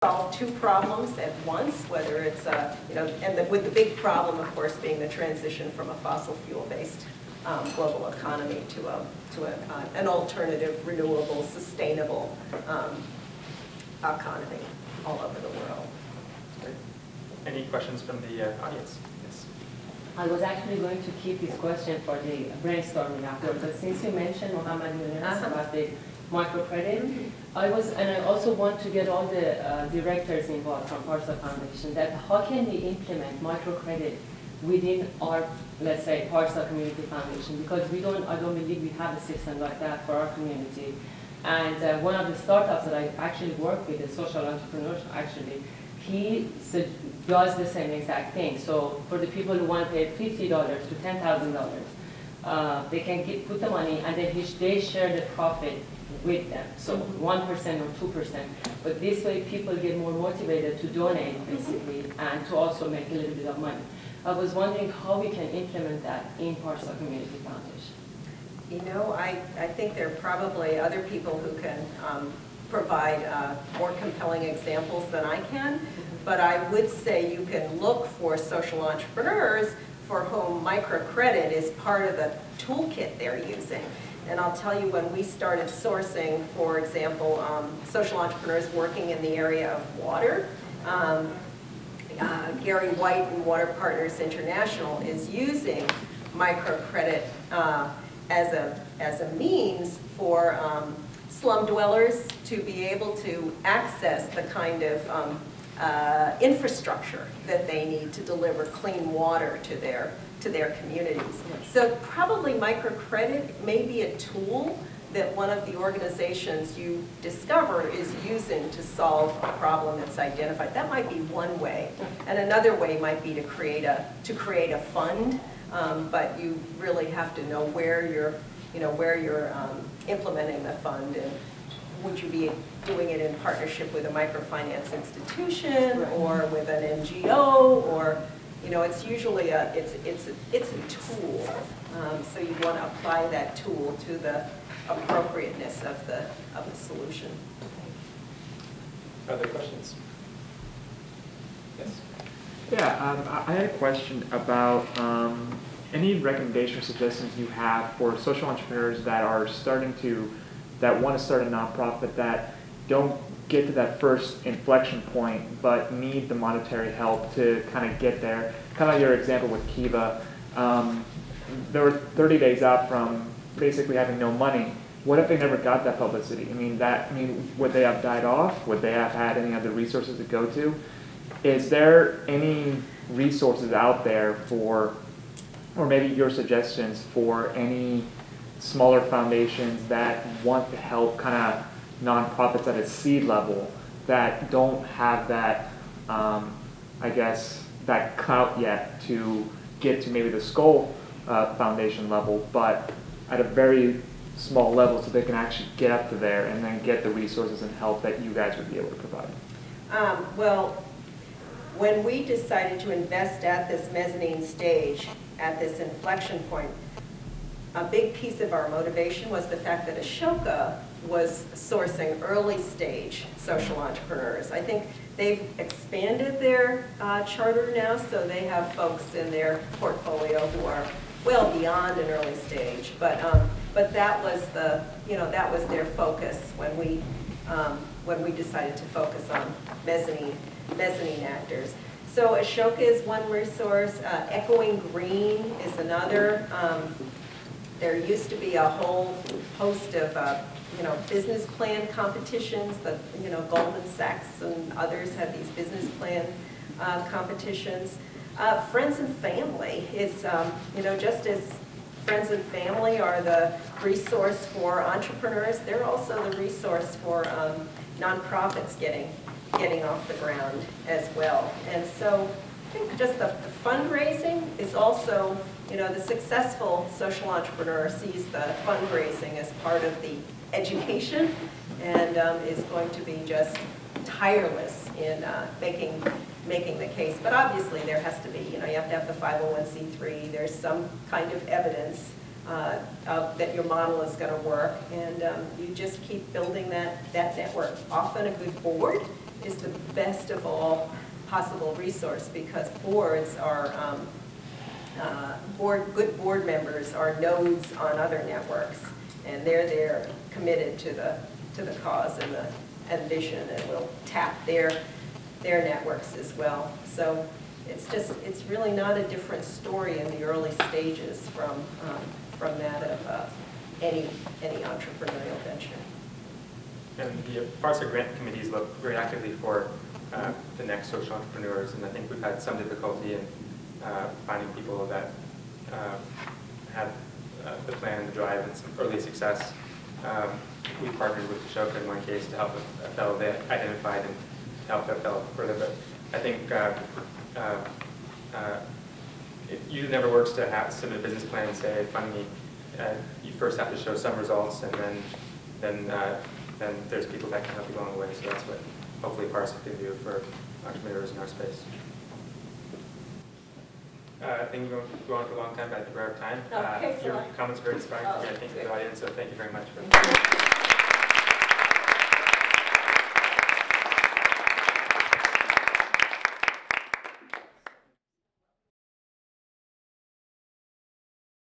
solve two problems at once, whether it's, and with the big problem, of course, being the transition from a fossil fuel-based global economy to an alternative, renewable, sustainable economy all over the world. Any questions from the audience? Yes. I was actually going to keep this question for the brainstorming afterwards, but since you mentioned Mohammed about the microcredit, I also want to get all the directors involved from PARSA Foundation, that how can we implement microcredit within our, let's say, PARSA Community Foundation, because I don't believe we have a system like that for our community. And one of the startups that I actually work with, a social entrepreneur, actually, he does the same exact thing. So for the people who want to pay $50 to $10,000, they can put the money, and then they share the profit with them. So 1% or 2%. But this way, people get more motivated to donate, basically, and to also make a little bit of money. I was wondering how we can implement that in PARSA Community Foundation. You know, I think there are probably other people who can provide more compelling examples than I can, but I would say you can look for social entrepreneurs for whom microcredit is part of the toolkit they're using. And I'll tell you, when we started sourcing, for example, social entrepreneurs working in the area of water, Gary White and Water Partners International is using microcredit as a means for slum dwellers to be able to access the kind of infrastructure that they need to deliver clean water to their communities. So probably microcredit may be a tool that one of the organizations you discover is using to solve a problem that's identified. That might be one way. And another way might be to create a fund, but you really have to know where you're implementing the fund, and would you be doing it in partnership with a microfinance institution or with an NGO, or it's usually it's a tool. So you want to apply that tool to the appropriateness of the solution. Other questions? Yes. Yeah, I had a question about any recommendations or suggestions you have for social entrepreneurs that are that want to start a nonprofit that don't get to that first inflection point but need the monetary help to kind of get there. Kind of like your example with Kiva. They were 30 days out from basically having no money. What if they never got that publicity? Would they have died off? Would they have had any other resources to go to? Is there any resources out there for, or maybe your suggestions for any smaller foundations that want to help kind of nonprofits at a seed level that don't have that, I guess, that clout yet to get to maybe the Skull Foundation level, but at a very small level so they can actually get up to there and then get the resources and help that you guys would be able to provide? Well, when we decided to invest at this mezzanine stage, at this inflection point, a big piece of our motivation was the fact that Ashoka was sourcing early stage social entrepreneurs. I think they've expanded their charter now, so they have folks in their portfolio who are well beyond an early stage. But that was that was their focus when we decided to focus on mezzanine actors. So Ashoka is one resource. Echoing Green is another. There used to be a whole host of business plan competitions. The Goldman Sachs and others had these business plan competitions. Friends and Family is just as Friends and Family are the resource for entrepreneurs, they're also the resource for nonprofits getting off the ground as well. And so I think just the fundraising is also, the successful social entrepreneur sees the fundraising as part of the education and is going to be just tireless in making the case. But obviously there has to be, you have to have the 501c3, there's some kind of evidence that your model is going to work, and you just keep building that network. Often a good board is the best of all possible resource, because boards are, good board members are nodes on other networks, and they're there committed to the cause and vision, and will tap their networks as well. So it's really not a different story in the early stages from that of any entrepreneurial venture. And the PARSA grant committees look very actively for the next social entrepreneurs, and I think we've had some difficulty in finding people that have the plan and the drive and some early success. We partnered with Ashoka in one case to help a fellow they identified and help that fellow further. But I think it usually never works to submit a business plan and say, fund me. You first have to show some results, and then there's people that can help you along the way. So that's what hopefully PARSA can do for entrepreneurs in our space. I think we're going to go on for a long time, but I think we're out of time. Okay, your so comments are very inspiring. Oh, I think to good. the audience, so thank you very much for